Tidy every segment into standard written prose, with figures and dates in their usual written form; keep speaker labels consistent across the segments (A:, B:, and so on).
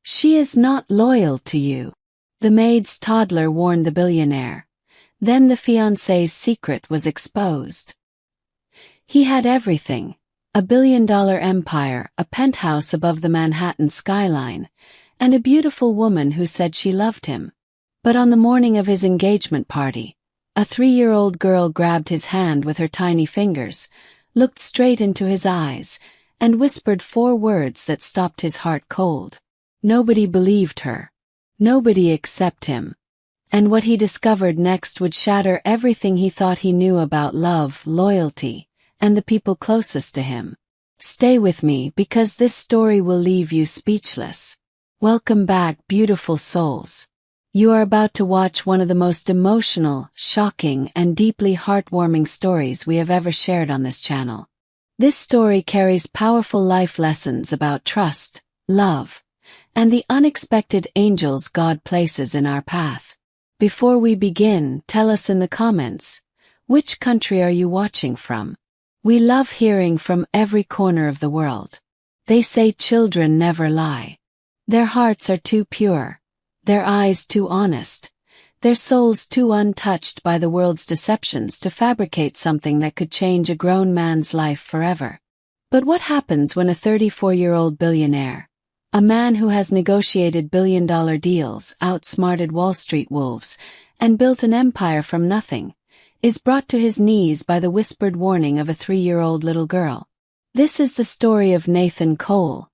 A: She is not loyal to you. The maid's toddler warned the billionaire. Then the fiancé's secret was exposed. He had everything. A billion-dollar empire, a penthouse above the Manhattan skyline, and a beautiful woman who said she loved him. But on the morning of his engagement party, a 3-year-old girl grabbed his hand with her tiny fingers, looked straight into his eyes, and whispered 4 words that stopped his heart cold. Nobody believed her. Nobody except him. And what he discovered next would shatter everything he thought he knew about love, loyalty, and the people closest to him. Stay with me because this story will leave you speechless. Welcome back, beautiful souls. You are about to watch one of the most emotional, shocking, and deeply heartwarming stories we have ever shared on this channel. This story carries powerful life lessons about trust, love, and the unexpected angels God places in our path. Before we begin, tell us in the comments, which country are you watching from? We love hearing from every corner of the world. They say children never lie. Their hearts are too pure, their eyes too honest, their souls too untouched by the world's deceptions to fabricate something that could change a grown man's life forever. But what happens when a 34-year-old billionaire, a man who has negotiated billion-dollar deals, outsmarted Wall Street wolves, and built an empire from nothing, is brought to his knees by the whispered warning of a 3-year-old little girl? This is the story of Nathan Cole,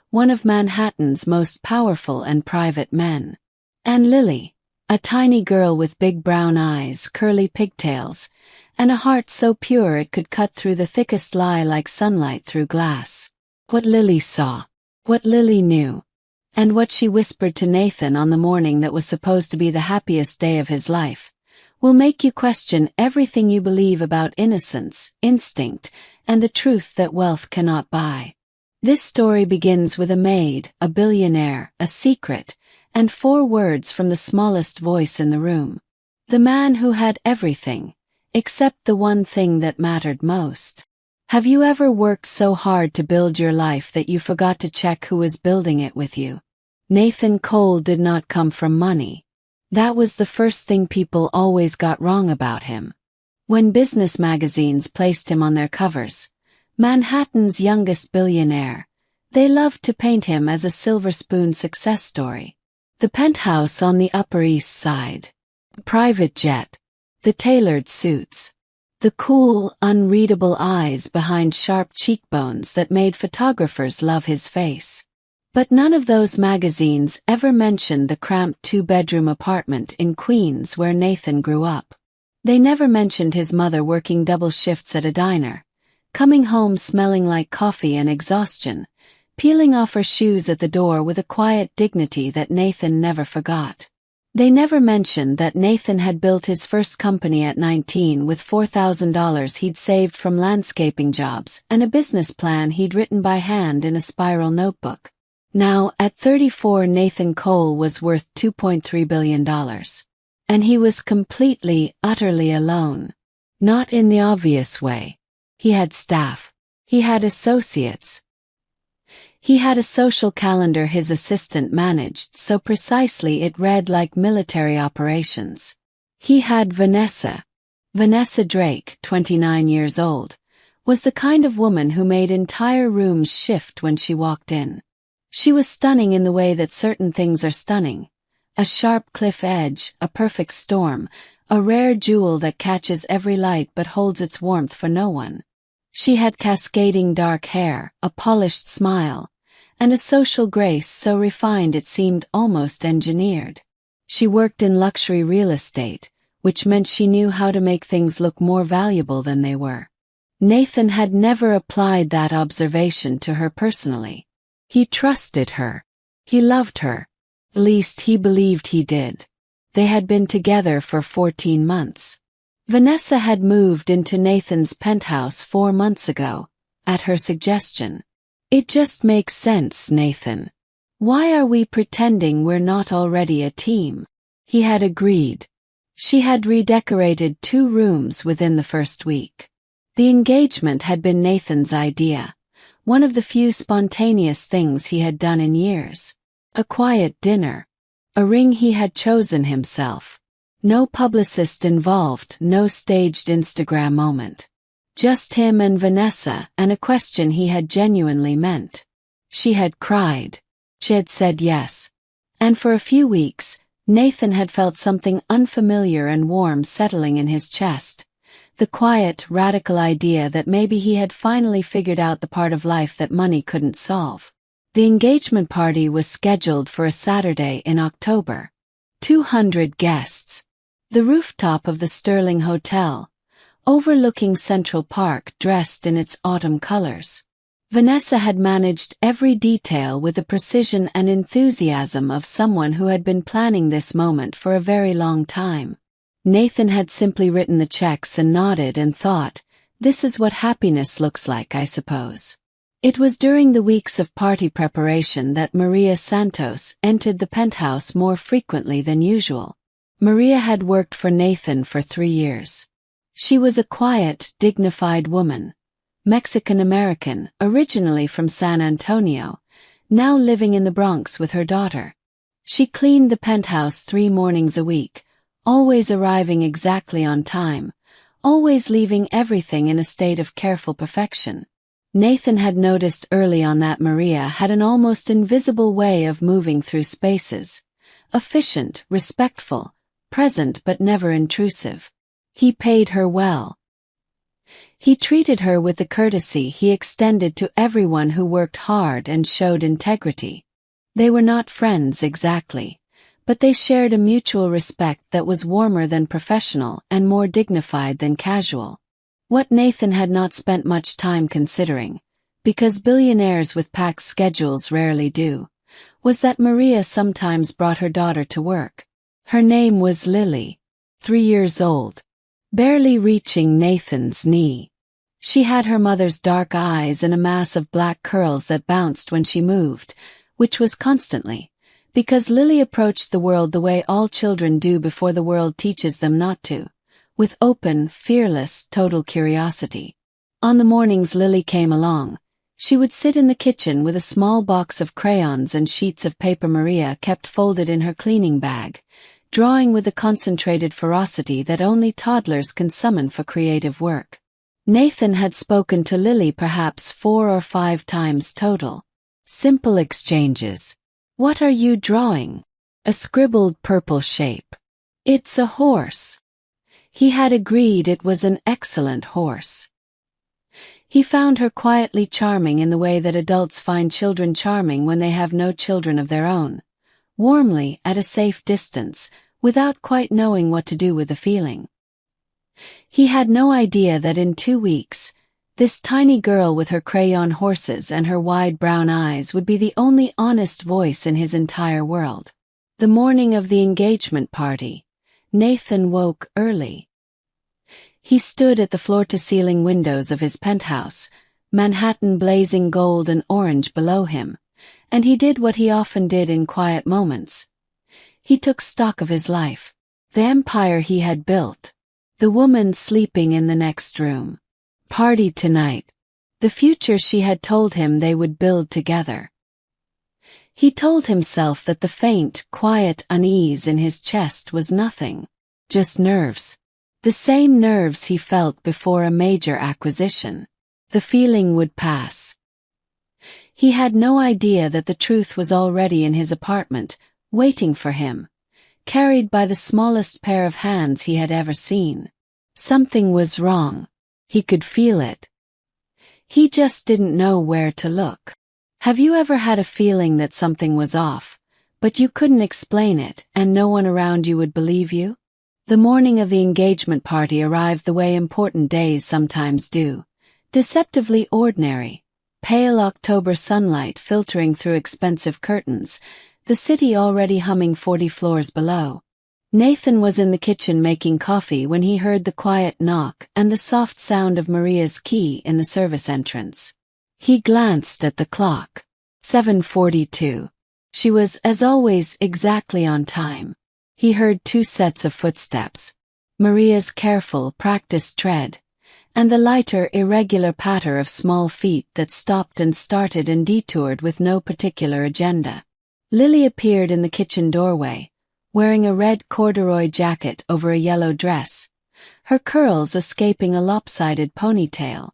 A: one of Manhattan's most powerful and private men. And Lily, a tiny girl with big brown eyes, curly pigtails, and a heart so pure it could cut through the thickest lie like sunlight through glass. What Lily saw, what Lily knew, and what she whispered to Nathan on the morning that was supposed to be the happiest day of his life, will make you question everything you believe about innocence, instinct, and the truth that wealth cannot buy. This story begins with a maid, a billionaire, a secret, and 4 words from the smallest voice in the room. The man who had everything, except the one thing that mattered most. Have you ever worked so hard to build your life that you forgot to check who was building it with you? Nathan Cole did not come from money. That was the first thing people always got wrong about him. When business magazines placed him on their covers, Manhattan's youngest billionaire, they loved to paint him as a silver spoon success story. The penthouse on the Upper East Side, the private jet, the tailored suits, the cool, unreadable eyes behind sharp cheekbones that made photographers love his face. But none of those magazines ever mentioned the cramped 2-bedroom apartment in Queens where Nathan grew up. They never mentioned his mother working double shifts at a diner, coming home smelling like coffee and exhaustion, peeling off her shoes at the door with a quiet dignity that Nathan never forgot. They never mentioned that Nathan had built his first company at 19 with $4,000 he'd saved from landscaping jobs and a business plan he'd written by hand in a spiral notebook. Now, at 34, Nathan Cole was worth $2.3 billion. And he was completely, utterly alone. Not in the obvious way. He had staff. He had associates. He had a social calendar his assistant managed so precisely it read like military operations. He had Vanessa. Vanessa Drake, 29 years old, was the kind of woman who made entire rooms shift when she walked in. She was stunning in the way that certain things are stunning. A sharp cliff edge, a perfect storm, a rare jewel that catches every light but holds its warmth for no one. She had cascading dark hair, a polished smile, and a social grace so refined it seemed almost engineered. She worked in luxury real estate, which meant she knew how to make things look more valuable than they were. Nathan had never applied that observation to her personally. He trusted her. He loved her. At least he believed he did. They had been together for 14 months. Vanessa had moved into Nathan's penthouse 4 months ago, at her suggestion. It just makes sense, Nathan. Why are we pretending we're not already a team? He had agreed. She had redecorated 2 rooms within the first week. The engagement had been Nathan's idea, one of the few spontaneous things he had done in years. A quiet dinner. A ring he had chosen himself. No publicist involved, no staged Instagram moment. Just him and Vanessa, and a question he had genuinely meant. She had cried. She had said yes. And for a few weeks, Nathan had felt something unfamiliar and warm settling in his chest. The quiet, radical idea that maybe he had finally figured out the part of life that money couldn't solve. The engagement party was scheduled for a Saturday in October. 200 guests. The rooftop of the Sterling Hotel, overlooking Central Park, dressed in its autumn colors. Vanessa had managed every detail with the precision and enthusiasm of someone who had been planning this moment for a very long time. Nathan had simply written the checks and nodded and thought, this is what happiness looks like, I suppose. It was during the weeks of party preparation that Maria Santos entered the penthouse more frequently than usual. Maria had worked for Nathan for 3 years. She was a quiet, dignified woman, Mexican-American, originally from San Antonio, now living in the Bronx with her daughter. She cleaned the penthouse 3 mornings a week, always arriving exactly on time, always leaving everything in a state of careful perfection. Nathan had noticed early on that Maria had an almost invisible way of moving through spaces. Efficient, respectful, present but never intrusive. He paid her well. He treated her with the courtesy he extended to everyone who worked hard and showed integrity. They were not friends exactly, but they shared a mutual respect that was warmer than professional and more dignified than casual. What Nathan had not spent much time considering, because billionaires with packed schedules rarely do, was that Maria sometimes brought her daughter to work. Her name was Lily, 3 years old, barely reaching Nathan's knee. She had her mother's dark eyes and a mass of black curls that bounced when she moved, which was constantly, because Lily approached the world the way all children do before the world teaches them not to, with open, fearless, total curiosity. On the mornings Lily came along, she would sit in the kitchen with a small box of crayons and sheets of paper Maria kept folded in her cleaning bag, drawing with the concentrated ferocity that only toddlers can summon for creative work. Nathan had spoken to Lily perhaps 4 or 5 times total. Simple exchanges. What are you drawing? A scribbled purple shape. It's a horse. He had agreed it was an excellent horse. He found her quietly charming in the way that adults find children charming when they have no children of their own. Warmly, at a safe distance, without quite knowing what to do with the feeling. He had no idea that in 2 weeks, this tiny girl with her crayon horses and her wide brown eyes would be the only honest voice in his entire world. The morning of the engagement party, Nathan woke early. He stood at the floor-to-ceiling windows of his penthouse, Manhattan blazing gold and orange below him, and he did what he often did in quiet moments. He took stock of his life, the empire he had built, the woman sleeping in the next room. Party tonight. The future she had told him they would build together. He told himself that the faint, quiet unease in his chest was nothing, just nerves. The same nerves he felt before a major acquisition. The feeling would pass. He had no idea that the truth was already in his apartment, waiting for him, carried by the smallest pair of hands he had ever seen. Something was wrong. He could feel it. He just didn't know where to look. Have you ever had a feeling that something was off, but you couldn't explain it and no one around you would believe you? The morning of the engagement party arrived the way important days sometimes do, deceptively ordinary, pale October sunlight filtering through expensive curtains, the city already humming 40 floors below. Nathan was in the kitchen making coffee when he heard the quiet knock and the soft sound of Maria's key in the service entrance. He glanced at the clock. 7:42. She was, as always, exactly on time. He heard 2 sets of footsteps, Maria's careful, practiced tread, and the lighter, irregular patter of small feet that stopped and started and detoured with no particular agenda. Lily appeared in the kitchen doorway, wearing a red corduroy jacket over a yellow dress, her curls escaping a lopsided ponytail.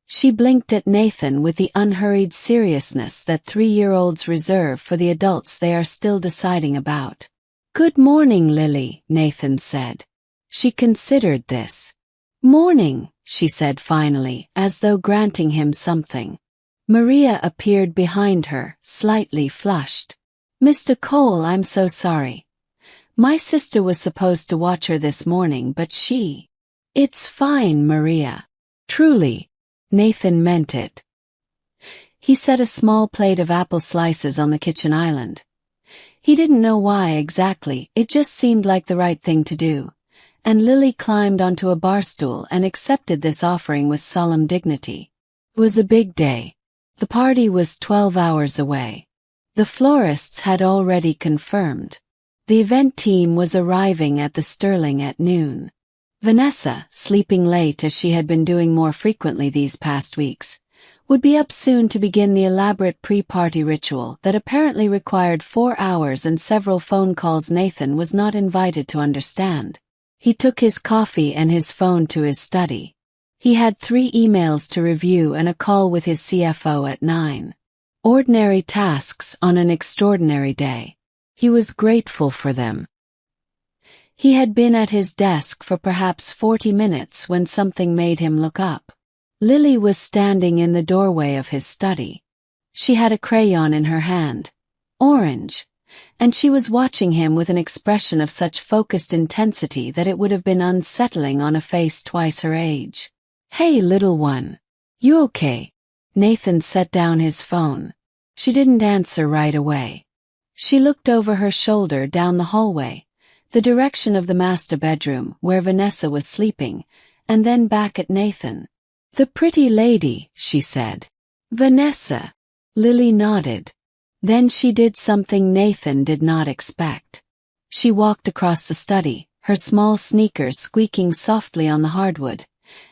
A: She blinked at Nathan with the unhurried seriousness that 3-year-olds reserve for the adults they are still deciding about. "Good morning, Lily," Nathan said. She considered this. "Morning," she said finally, as though granting him something. Maria appeared behind her, slightly flushed. "Mr. Cole, I'm so sorry. My sister was supposed to watch her this morning, but she—" "It's fine, Maria. Truly." Nathan meant it. He set a small plate of apple slices on the kitchen island. He didn't know why exactly, it just seemed like the right thing to do, and Lily climbed onto a bar stool and accepted this offering with solemn dignity. It was a big day. The party was 12 hours away. The florists had already confirmed. The event team was arriving at the Sterling at noon. Vanessa, sleeping late as she had been doing more frequently these past weeks, would be up soon to begin the elaborate pre-party ritual that apparently required 4 hours and several phone calls Nathan was not invited to understand. He took his coffee and his phone to his study. He had 3 emails to review and a call with his CFO at 9. Ordinary tasks on an extraordinary day. He was grateful for them. He had been at his desk for perhaps 40 minutes when something made him look up. Lily was standing in the doorway of his study. She had a crayon in her hand, orange, and she was watching him with an expression of such focused intensity that it would have been unsettling on a face twice her age. "Hey, little one. You okay?" Nathan set down his phone. She didn't answer right away. She looked over her shoulder down the hallway, the direction of the master bedroom where Vanessa was sleeping, and then back at Nathan. "The pretty lady," she said. "Vanessa." Lily nodded. Then she did something Nathan did not expect. She walked across the study, her small sneakers squeaking softly on the hardwood,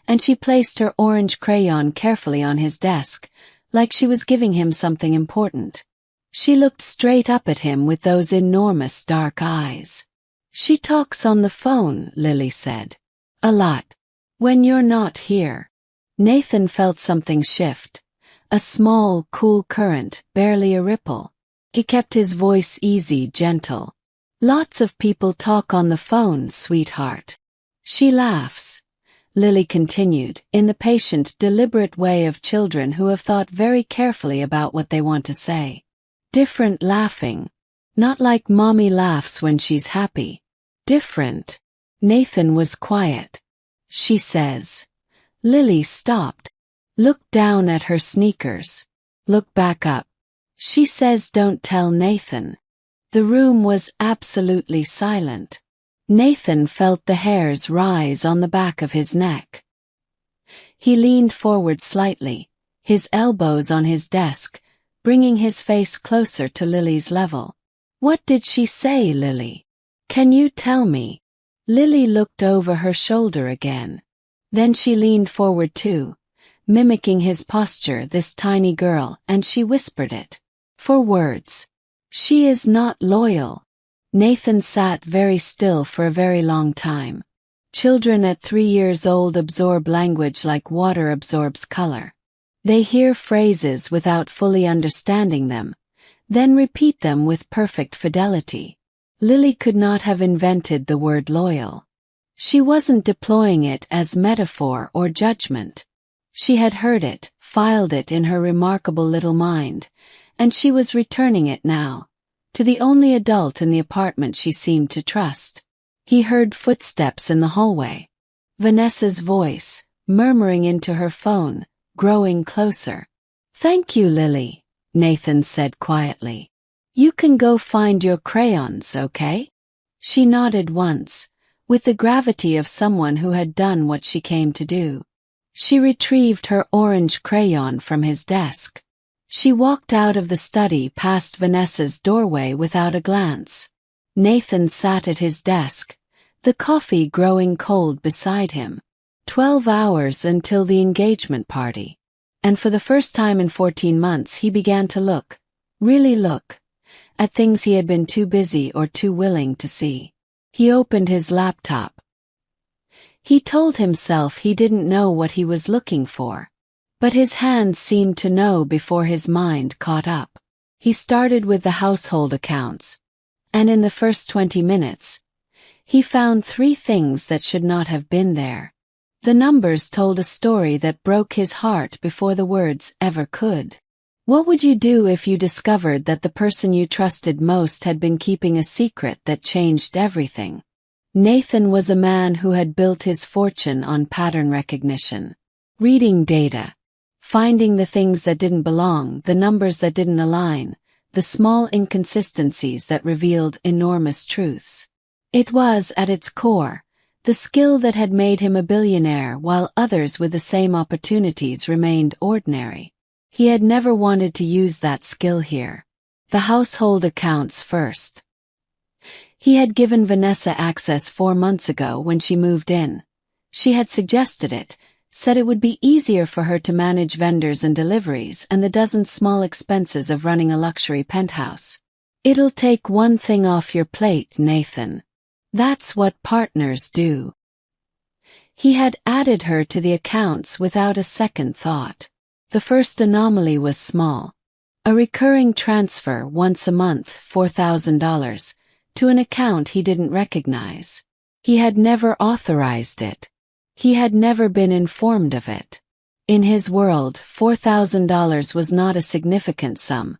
A: and she placed her orange crayon carefully on his desk, like she was giving him something important. She looked straight up at him with those enormous dark eyes. "She talks on the phone," Lily said. "A lot. When you're not here." Nathan felt something shift. A small, cool current, barely a ripple. He kept his voice easy, gentle. "Lots of people talk on the phone, sweetheart." "She laughs," Lily continued, in the patient, deliberate way of children who have thought very carefully about what they want to say. "Different laughing. Not like mommy laughs when she's happy. Different." Nathan was quiet. "She says." Lily stopped. Looked down at her sneakers. Looked back up. "She says don't tell Nathan." The room was absolutely silent. Nathan felt the hairs rise on the back of his neck. He leaned forward slightly, his elbows on his desk, bringing his face closer to Lily's level. "What did she say, Lily? Can you tell me?" Lily looked over her shoulder again. Then she leaned forward too, mimicking his posture, this tiny girl, and she whispered it. For words. "She is not loyal." Nathan sat very still for a very long time. Children at 3 years old absorb language like water absorbs color. They hear phrases without fully understanding them, then repeat them with perfect fidelity. Lily could not have invented the word loyal. She wasn't deploying it as metaphor or judgment. She had heard it, filed it in her remarkable little mind, and she was returning it now, to the only adult in the apartment she seemed to trust. He heard footsteps in the hallway. Vanessa's voice, murmuring into her phone, growing closer. "Thank you, Lily," Nathan said quietly. "You can go find your crayons, okay?" She nodded once, with the gravity of someone who had done what she came to do. She retrieved her orange crayon from his desk. She walked out of the study past Vanessa's doorway without a glance. Nathan sat at his desk, the coffee growing cold beside him. 12 hours until the engagement party. And for the first time in 14 months he began to look, really look, at things he had been too busy or too willing to see. He opened his laptop. He told himself he didn't know what he was looking for, but his hands seemed to know before his mind caught up. He started with the household accounts, and in the first 20 minutes, he found 3 things that should not have been there. The numbers told a story that broke his heart before the words ever could. What would you do if you discovered that the person you trusted most had been keeping a secret that changed everything? Nathan was a man who had built his fortune on pattern recognition, reading data, finding the things that didn't belong, the numbers that didn't align, the small inconsistencies that revealed enormous truths. It was, at its core, the skill that had made him a billionaire while others with the same opportunities remained ordinary. He had never wanted to use that skill here. The household accounts first. He had given Vanessa access 4 months ago when she moved in. She had suggested it, said it would be easier for her to manage vendors and deliveries and the dozen small expenses of running a luxury penthouse. It'll take one thing off your plate, Nathan. That's what partners do. He had added her to the accounts without a second thought. The first anomaly was small. A recurring transfer once a month, $4,000, to an account he didn't recognize. He had never authorized it. He had never been informed of it. In his world, $4,000 was not a significant sum,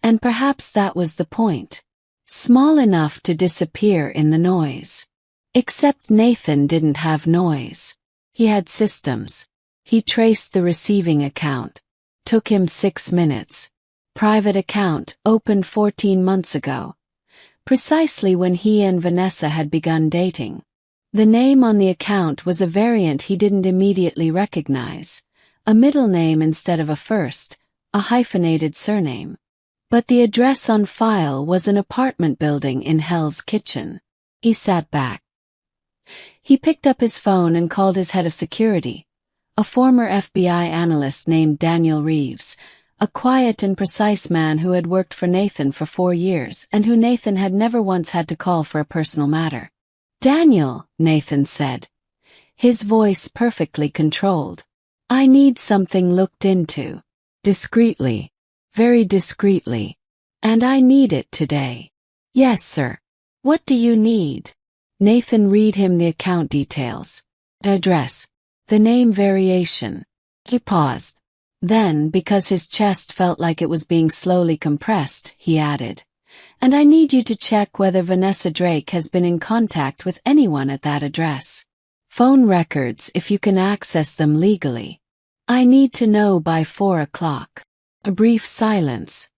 A: and perhaps that was the point. Small enough to disappear in the noise. Except Nathan didn't have noise. He had systems. He traced the receiving account. Took him 6 minutes. Private account, opened 14 months ago. Precisely when he and Vanessa had begun dating. The name on the account was a variant he didn't immediately recognize. A middle name instead of a first, a hyphenated surname. But the address on file was an apartment building in Hell's Kitchen. He sat back. He picked up his phone and called his head of security, a former FBI analyst named Daniel Reeves, a quiet and precise man who had worked for Nathan for 4 years and who Nathan had never once had to call for a personal matter. "Daniel," Nathan said, his voice perfectly controlled. "I need something looked into. Discreetly. Very discreetly. And I need it today." "Yes, sir. What do you need?" Nathan read him the account details. Address. The name variation. He paused. Then, because his chest felt like it was being slowly compressed, he added, "And I need you to check whether Vanessa Drake has been in contact with anyone at that address. Phone records if you can access them legally. I need to know by 4 o'clock. A brief silence.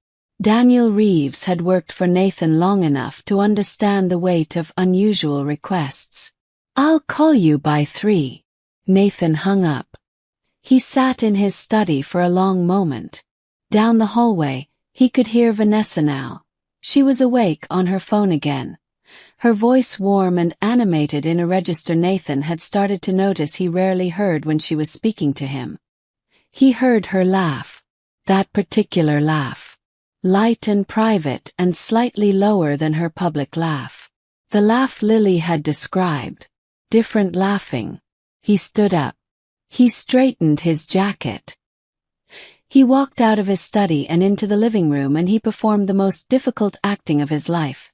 A: Daniel Reeves had worked for Nathan long enough to understand the weight of unusual requests. "I'll call you by 3. Nathan hung up. He sat in his study for a long moment. Down the hallway, he could hear Vanessa now. She was awake on her phone again. Her voice warm and animated in a register Nathan had started to notice he rarely heard when she was speaking to him. He heard her laugh. That particular laugh. Light and private and slightly lower than her public laugh. The laugh Lily had described. Different laughing. He stood up. He straightened his jacket. He walked out of his study and into the living room and he performed the most difficult acting of his life.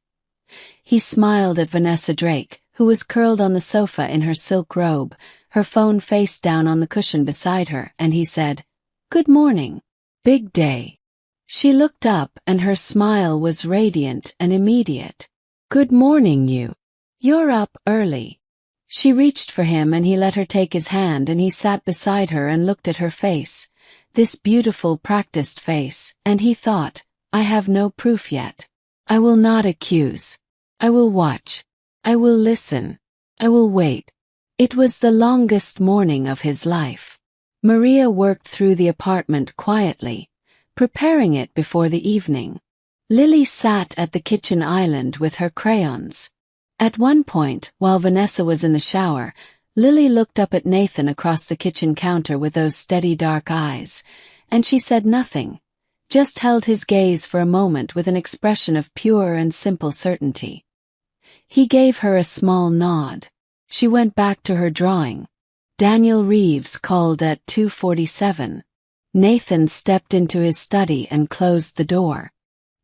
A: He smiled at Vanessa Drake, who was curled on the sofa in her silk robe, her phone face down on the cushion beside her, and he said, "Good morning. Big day." She looked up and her smile was radiant and immediate. "Good morning, you. You're up early." She reached for him and he let her take his hand and he sat beside her and looked at her face, this beautiful practiced face, and he thought, "I have no proof yet. I will not accuse. I will watch. I will listen. I will wait." It was the longest morning of his life. Maria worked through the apartment quietly, preparing it before the evening. Lily sat at the kitchen island with her crayons. At one point, while Vanessa was in the shower, Lily looked up at Nathan across the kitchen counter with those steady dark eyes, and she said nothing, just held his gaze for a moment with an expression of pure and simple certainty. He gave her a small nod. She went back to her drawing. Daniel Reeves called at 2:47. Nathan stepped into his study and closed the door.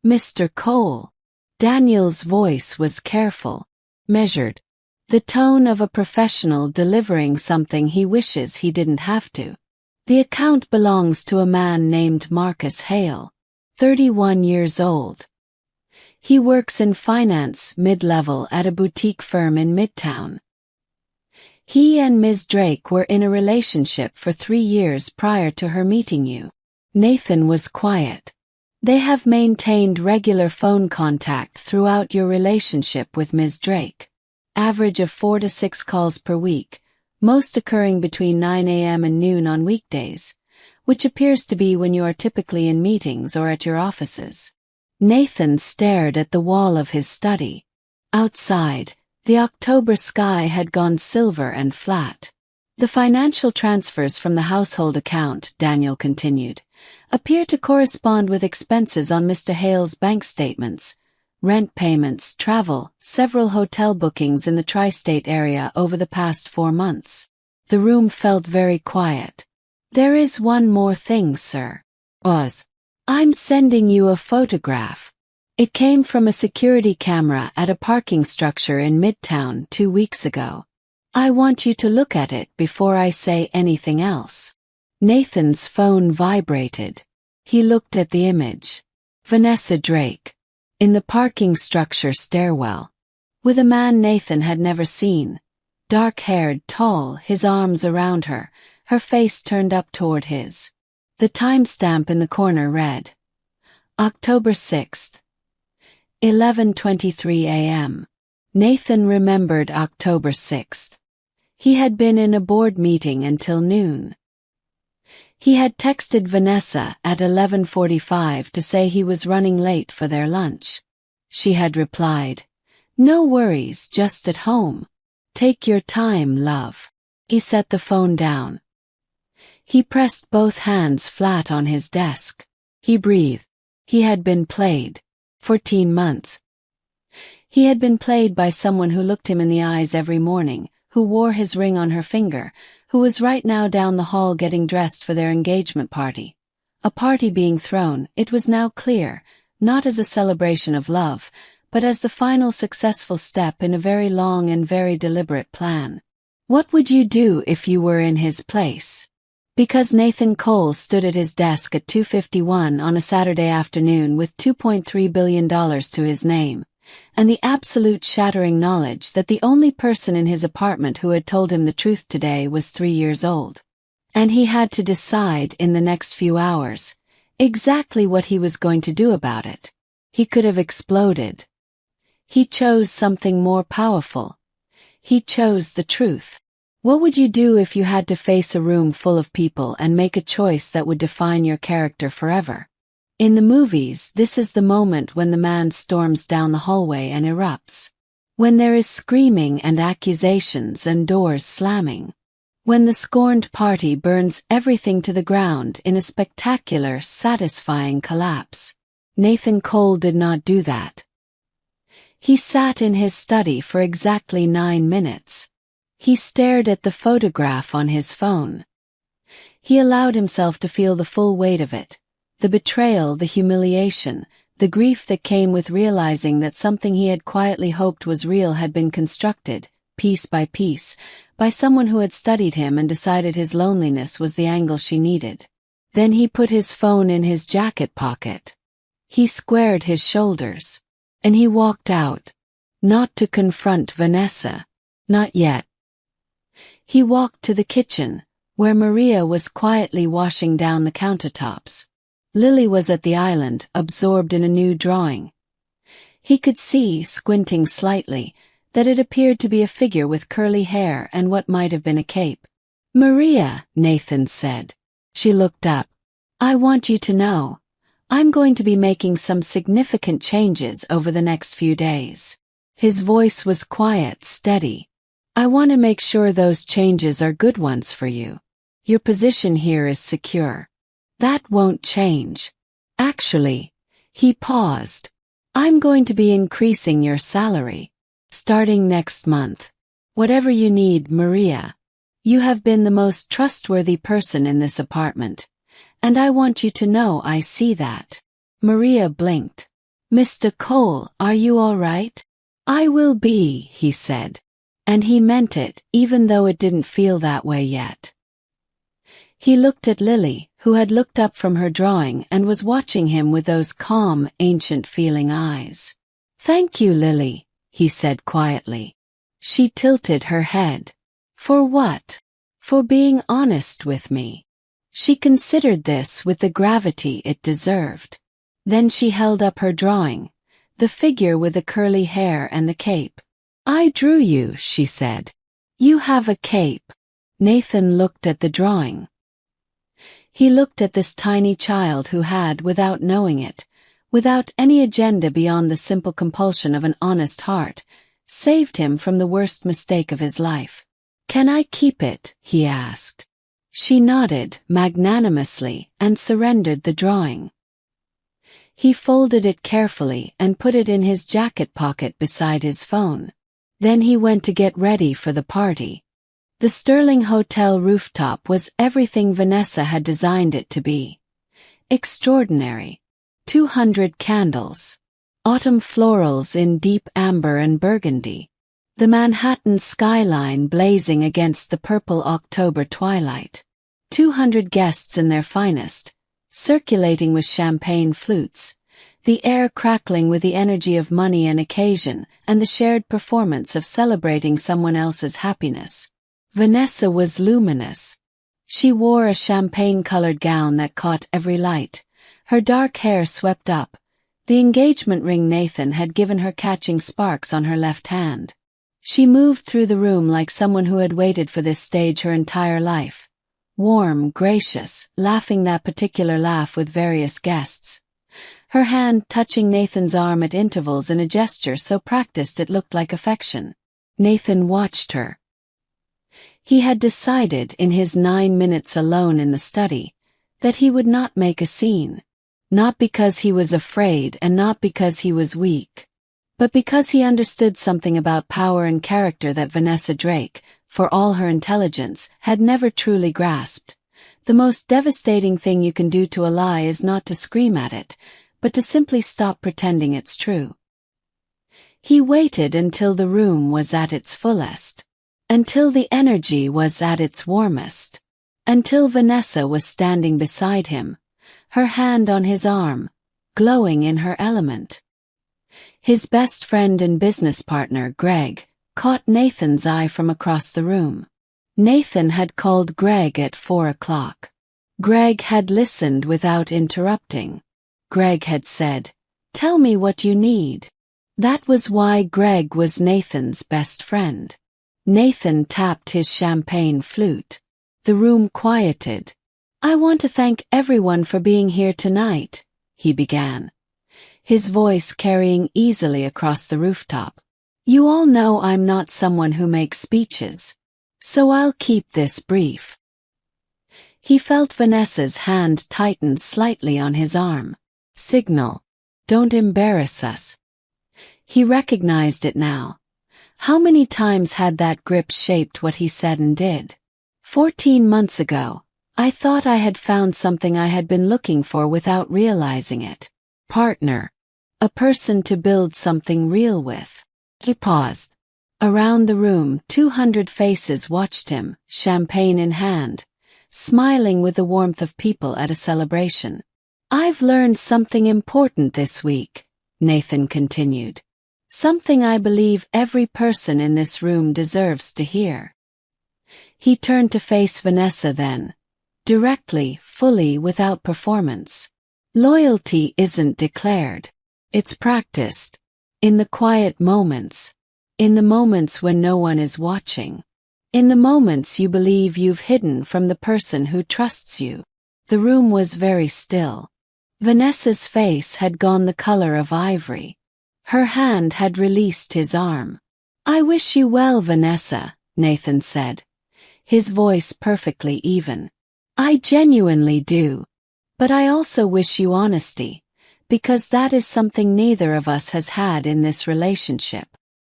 A: "Mr. Cole." Daniel's voice was careful, measured, the tone of a professional delivering something he wishes he didn't have to. "The account belongs to a man named Marcus Hale, 31 years old. He works in finance mid-level at a boutique firm in Midtown. He and Ms. Drake were in a relationship for 3 years prior to her meeting you." Nathan was quiet. "They have maintained regular phone contact throughout your relationship with Ms. Drake. Average of 4 to 6 calls per week, most occurring between 9 a.m. and noon on weekdays, which appears to be when you are typically in meetings or at your offices." Nathan stared at the wall of his study. Outside, the October sky had gone silver and flat. "The financial transfers from the household account," Daniel continued, "appear to correspond with expenses on Mr. Hale's bank statements, rent payments, travel, several hotel bookings in the tri-state area over the past 4 months." The room felt very quiet. "There is one more thing, sir. I'm sending you a photograph. It came from a security camera at a parking structure in Midtown 2 weeks ago. I want you to look at it before I say anything else." Nathan's phone vibrated. He looked at the image. Vanessa Drake. In the parking structure stairwell. With a man Nathan had never seen. Dark-haired, tall, his arms around her, her face turned up toward his. The timestamp in the corner read, October 6th. 11:23 a.m. Nathan remembered October 6th. He had been in a board meeting until noon. He had texted Vanessa at 11:45 to say he was running late for their lunch. She had replied, "No worries, just at home. Take your time, love." He set the phone down. He pressed both hands flat on his desk. He breathed. He had been played. 14 months. He had been played by someone who looked him in the eyes every morning, who wore his ring on her finger, who was right now down the hall getting dressed for their engagement party. A party being thrown, it was now clear, not as a celebration of love, but as the final successful step in a very long and very deliberate plan. What would you do if you were in his place? Because Nathan Cole stood at his desk at 2:51 on a Saturday afternoon with $2.3 billion to his name, and the absolute shattering knowledge that the only person in his apartment who had told him the truth today was 3 years old. And he had to decide in the next few hours exactly what he was going to do about it. He could have exploded. He chose something more powerful. He chose the truth. What would you do if you had to face a room full of people and make a choice that would define your character forever? In the movies, this is the moment when the man storms down the hallway and erupts. When there is screaming and accusations and doors slamming. When the scorned party burns everything to the ground in a spectacular, satisfying collapse. Nathan Cole did not do that. He sat in his study for exactly 9 minutes. He stared at the photograph on his phone. He allowed himself to feel the full weight of it, the betrayal, the humiliation, the grief that came with realizing that something he had quietly hoped was real had been constructed, piece by piece, by someone who had studied him and decided his loneliness was the angle she needed. Then he put his phone in his jacket pocket. He squared his shoulders. And he walked out. Not to confront Vanessa. Not yet. He walked to the kitchen, where Maria was quietly washing down the countertops. Lily was at the island, absorbed in a new drawing. He could see, squinting slightly, that it appeared to be a figure with curly hair and what might have been a cape. "Maria," Nathan said. She looked up. "I want you to know, I'm going to be making some significant changes over the next few days." His voice was quiet, steady. "I want to make sure those changes are good ones for you. Your position here is secure. That won't change. Actually, he paused. I'm going to be increasing your salary. Starting next month. Whatever you need, Maria. You have been the most trustworthy person in this apartment, and I want you to know I see that. Maria blinked. Mr. Cole, are you all right? I will be, he said. And he meant it, even though it didn't feel that way yet. He looked at Lily, who had looked up from her drawing and was watching him with those calm, ancient-feeling eyes. Thank you, Lily, he said quietly. She tilted her head. For what? For being honest with me. She considered this with the gravity it deserved. Then she held up her drawing, the figure with the curly hair and the cape. I drew you, she said. You have a cape. Nathan looked at the drawing. He looked at this tiny child who had, without knowing it, without any agenda beyond the simple compulsion of an honest heart, saved him from the worst mistake of his life. Can I keep it? He asked. She nodded magnanimously and surrendered the drawing. He folded it carefully and put it in his jacket pocket beside his phone. Then he went to get ready for the party. The Sterling Hotel rooftop was everything Vanessa had designed it to be. Extraordinary. 200 candles. Autumn florals in deep amber and burgundy. The Manhattan skyline blazing against the purple October twilight. 200 guests in their finest, circulating with champagne flutes, the air crackling with the energy of money and occasion and the shared performance of celebrating someone else's happiness. Vanessa was luminous. She wore a champagne-colored gown that caught every light, her dark hair swept up, the engagement ring Nathan had given her catching sparks on her left hand. She moved through the room like someone who had waited for this stage her entire life. Warm, gracious, laughing that particular laugh with various guests. Her hand touching Nathan's arm at intervals in a gesture so practiced it looked like affection. Nathan watched her. He had decided in his 9 minutes alone in the study that he would not make a scene. Not because he was afraid and not because he was weak, but because he understood something about power and character that Vanessa Drake, for all her intelligence, had never truly grasped. The most devastating thing you can do to a lie is not to scream at it, but to simply stop pretending it's true. He waited until the room was at its fullest. Until the energy was at its warmest. Until Vanessa was standing beside him, her hand on his arm, glowing in her element. His best friend and business partner, Greg, caught Nathan's eye from across the room. Nathan had called Greg at 4 o'clock. Greg had listened without interrupting. Greg had said, "Tell me what you need." That was why Greg was Nathan's best friend. Nathan tapped his champagne flute. The room quieted. "I want to thank everyone for being here tonight," he began, his voice carrying easily across the rooftop. "You all know I'm not someone who makes speeches, so I'll keep this brief." He felt Vanessa's hand tighten slightly on his arm. Signal. Don't embarrass us. He recognized it now. How many times had that grip shaped what he said and did? 14 months ago, I thought I had found something I had been looking for without realizing it. Partner. A person to build something real with. He paused. Around the room, 200 faces watched him, champagne in hand, smiling with the warmth of people at a celebration. "I've learned something important this week," Nathan continued. "Something I believe every person in this room deserves to hear." He turned to face Vanessa then, directly, fully, without performance. Loyalty isn't declared. It's practiced. In the quiet moments. In the moments when no one is watching. In the moments you believe you've hidden from the person who trusts you. The room was very still. Vanessa's face had gone the color of ivory. Her hand had released his arm. "I wish you well, Vanessa," Nathan said, his voice perfectly even. "I genuinely do." But I also wish you honesty, because that is something neither of us has had in this relationship.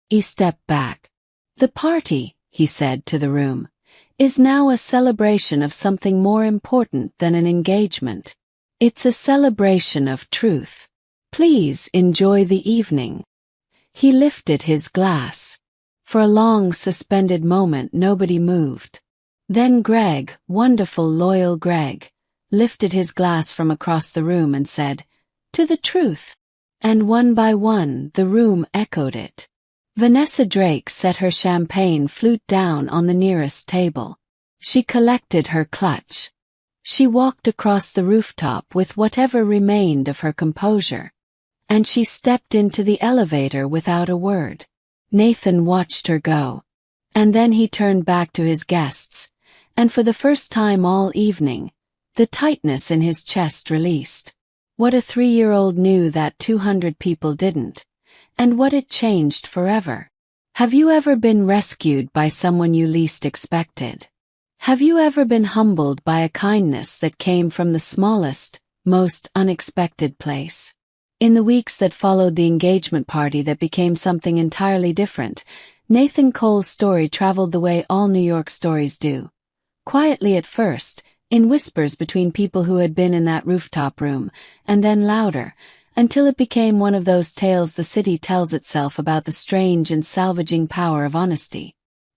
A: He stepped back. The party, he said to the room, is now a celebration of something more important than an engagement. It's a celebration of truth. Please enjoy the evening. He lifted his glass. For a long suspended moment nobody moved. Then Greg, wonderful loyal Greg, lifted his glass from across the room and said, "To the truth." And one by one the room echoed it. Vanessa Drake set her champagne flute down on the nearest table. She collected her clutch. She walked across the rooftop with whatever remained of her composure. And she stepped into the elevator without a word. Nathan watched her go. And then he turned back to his guests, and for the first time all evening, the tightness in his chest released. What a 3-year-old knew that 200 people didn't, and what it changed forever. Have you ever been rescued by someone you least expected? Have you ever been humbled by a kindness that came from the smallest, most unexpected place? In the weeks that followed the engagement party that became something entirely different, Nathan Cole's story traveled the way all New York stories do. Quietly at first, in whispers between people who had been in that rooftop room, and then louder, until it became one of those tales the city tells itself about the strange and salvaging power of honesty.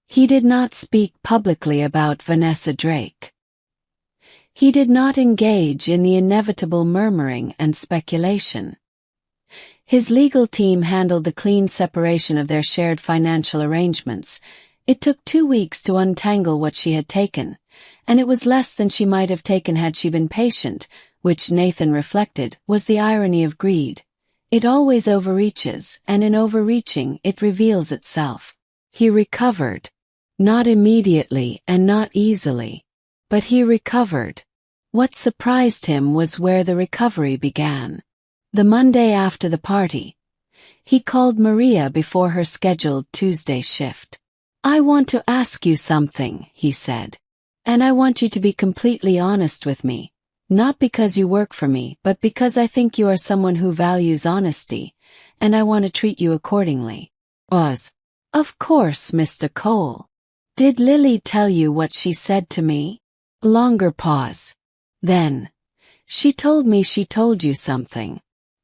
A: He did not speak publicly about Vanessa Drake. He did not engage in the inevitable murmuring and speculation. His legal team handled the clean separation of their shared financial arrangements. It took 2 weeks to untangle what she had taken, and it was less than she might have taken had she been patient, which Nathan reflected was the irony of greed. It always overreaches, and in overreaching it reveals itself. He recovered. Not immediately and not easily. But he recovered. What surprised him was where the recovery began. The Monday after the party, he called Maria before her scheduled Tuesday shift. "I want to ask you something," he said. "And I want you to be completely honest with me, not because you work for me, but because I think you are someone who values honesty, and I want to treat you accordingly." "Of course, Mr. Cole. Did Lily tell you what she said to me?" Longer pause. Then, "She told me she told you something.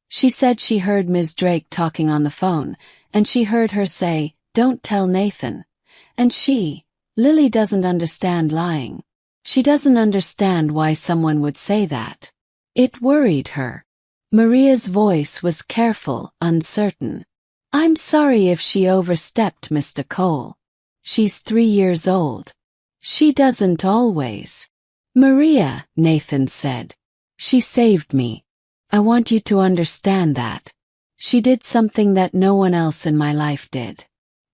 A: She said she heard Ms. Drake talking on the phone, and she heard her say, 'Don't tell Nathan.' And Lily doesn't understand lying. She doesn't understand why someone would say that." It worried her. Maria's voice was careful, uncertain. "I'm sorry if she overstepped, Mr. Cole. She's 3 years old. She doesn't always." "Maria," Nathan said. "She saved me. I want you to understand that. She did something that no one else in my life did.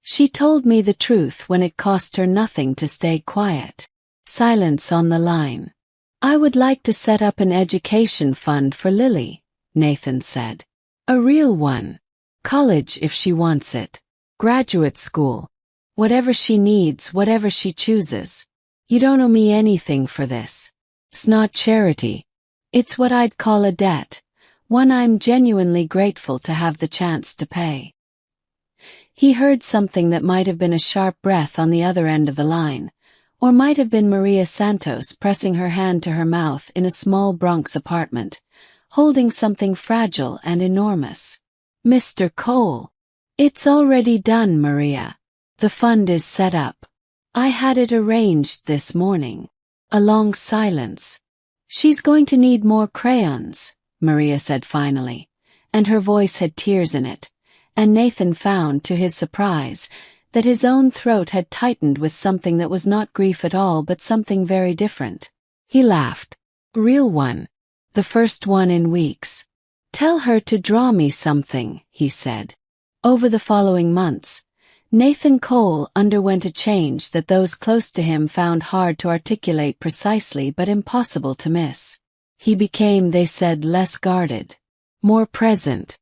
A: She told me the truth when it cost her nothing to stay quiet." Silence on the line. "I would like to set up an education fund for Lily," Nathan said. "A real one. College if she wants it. Graduate school. Whatever she needs, whatever she chooses. You don't owe me anything for this. It's not charity. It's what I'd call a debt, one I'm genuinely grateful to have the chance to pay." He heard something that might have been a sharp breath on the other end of the line, or might have been Maria Santos pressing her hand to her mouth in a small Bronx apartment, holding something fragile and enormous. "Mr. Cole. It's already done, Maria. The fund is set up. I had it arranged this morning." A long silence. "She's going to need more crayons," Maria said finally, and her voice had tears in it, and Nathan found, to his surprise, that his own throat had tightened with something that was not grief at all but something very different. He laughed. "Real one. The first one in weeks. Tell her to draw me something," he said. Over the following months, Nathan Cole underwent a change that those close to him found hard to articulate precisely but impossible to miss. He became, they said, less guarded, more present.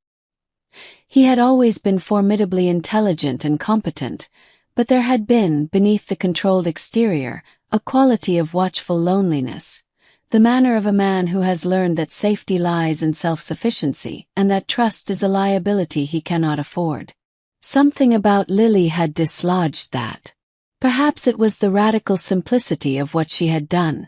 A: He had always been formidably intelligent and competent, but there had been, beneath the controlled exterior, a quality of watchful loneliness, the manner of a man who has learned that safety lies in self-sufficiency and that trust is a liability he cannot afford. Something about Lily had dislodged that. Perhaps it was the radical simplicity of what she had done.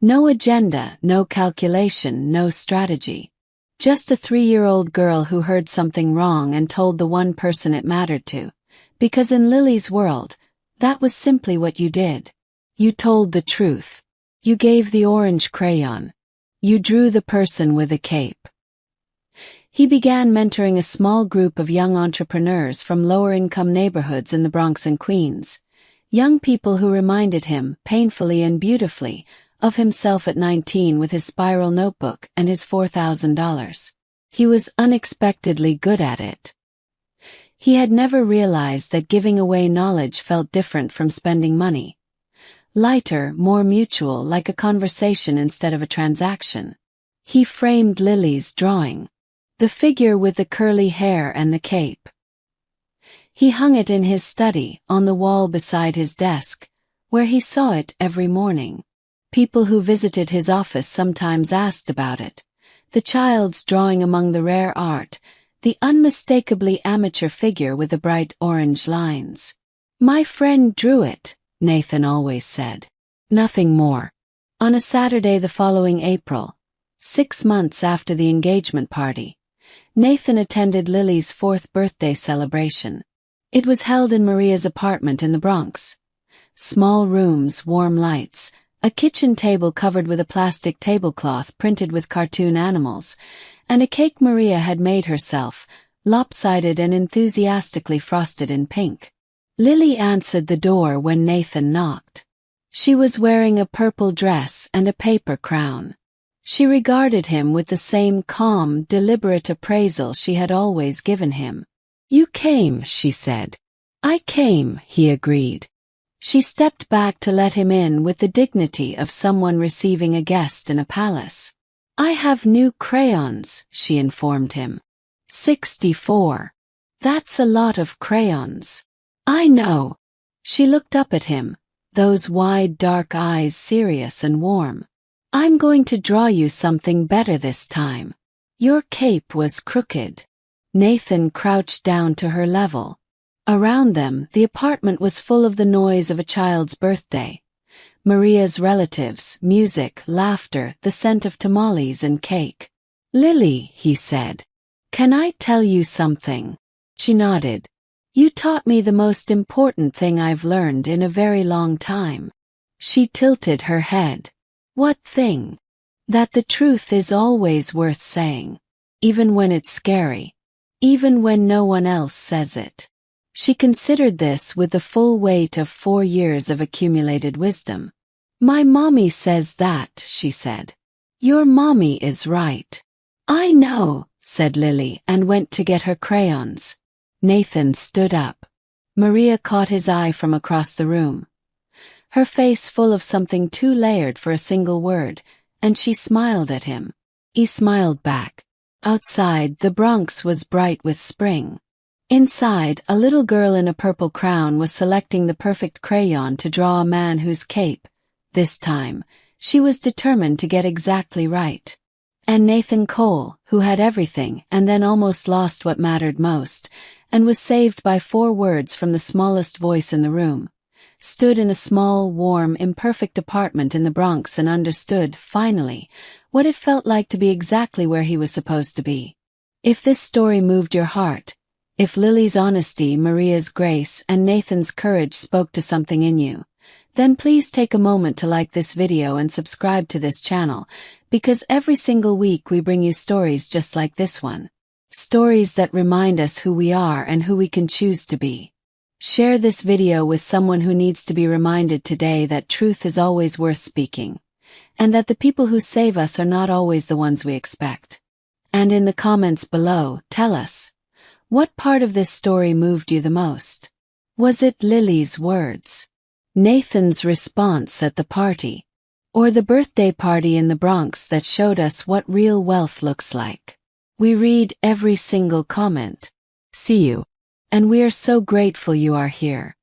A: No agenda, no calculation, no strategy. Just a 3-year-old girl who heard something wrong and told the one person it mattered to. Because in Lily's world, that was simply what you did. You told the truth. You gave the orange crayon. You drew the person with a cape. He began mentoring a small group of young entrepreneurs from lower-income neighborhoods in the Bronx and Queens. Young people who reminded him, painfully and beautifully, of himself at 19 with his spiral notebook and his $4,000. He was unexpectedly good at it. He had never realized that giving away knowledge felt different from spending money. Lighter, more mutual, like a conversation instead of a transaction. He framed Lily's drawing. The figure with the curly hair and the cape. He hung it in his study, on the wall beside his desk, where he saw it every morning. People who visited his office sometimes asked about it. The child's drawing among the rare art, the unmistakably amateur figure with the bright orange lines. "My friend drew it," Nathan always said. Nothing more. On a Saturday the following April, 6 months after the engagement party, Nathan attended Lily's 4th birthday celebration. It was held in Maria's apartment in the Bronx. Small rooms, warm lights, a kitchen table covered with a plastic tablecloth printed with cartoon animals, and a cake Maria had made herself, lopsided and enthusiastically frosted in pink. Lily answered the door when Nathan knocked. She was wearing a purple dress and a paper crown. She regarded him with the same calm, deliberate appraisal she had always given him. "You came," she said. "I came," he agreed. She stepped back to let him in with the dignity of someone receiving a guest in a palace. "I have new crayons," she informed him. 64. "That's a lot of crayons." "I know." She looked up at him, those wide dark eyes serious and warm. "I'm going to draw you something better this time. Your cape was crooked." Nathan crouched down to her level. Around them, the apartment was full of the noise of a child's birthday. Maria's relatives, music, laughter, the scent of tamales and cake. "Lily," he said, "can I tell you something?" She nodded. "You taught me the most important thing I've learned in a very long time." She tilted her head. "What thing?" "That the truth is always worth saying. Even when it's scary. Even when no one else says it." She considered this with the full weight of 4 years of accumulated wisdom. "My mommy says that," she said. "Your mommy is right." "I know," said Lily and went to get her crayons. Nathan stood up. Maria caught his eye from across the room. Her face full of something too layered for a single word, and she smiled at him. He smiled back. Outside, the Bronx was bright with spring. Inside, a little girl in a purple crown was selecting the perfect crayon to draw a man whose cape, this time, she was determined to get exactly right. And Nathan Cole, who had everything and then almost lost what mattered most, and was saved by 4 words from the smallest voice in the room, stood in a small, warm, imperfect apartment in the Bronx and understood, finally, what it felt like to be exactly where he was supposed to be. If this story moved your heart, if Lily's honesty, Maria's grace, and Nathan's courage spoke to something in you, then please take a moment to like this video and subscribe to this channel, because every single week we bring you stories just like this one. Stories that remind us who we are and who we can choose to be. Share this video with someone who needs to be reminded today that truth is always worth speaking, and that the people who save us are not always the ones we expect. And in the comments below, tell us, what part of this story moved you the most? Was it Lily's words? Nathan's response at the party? Or the birthday party in the Bronx that showed us what real wealth looks like? We read every single comment. See you. And we are so grateful you are here.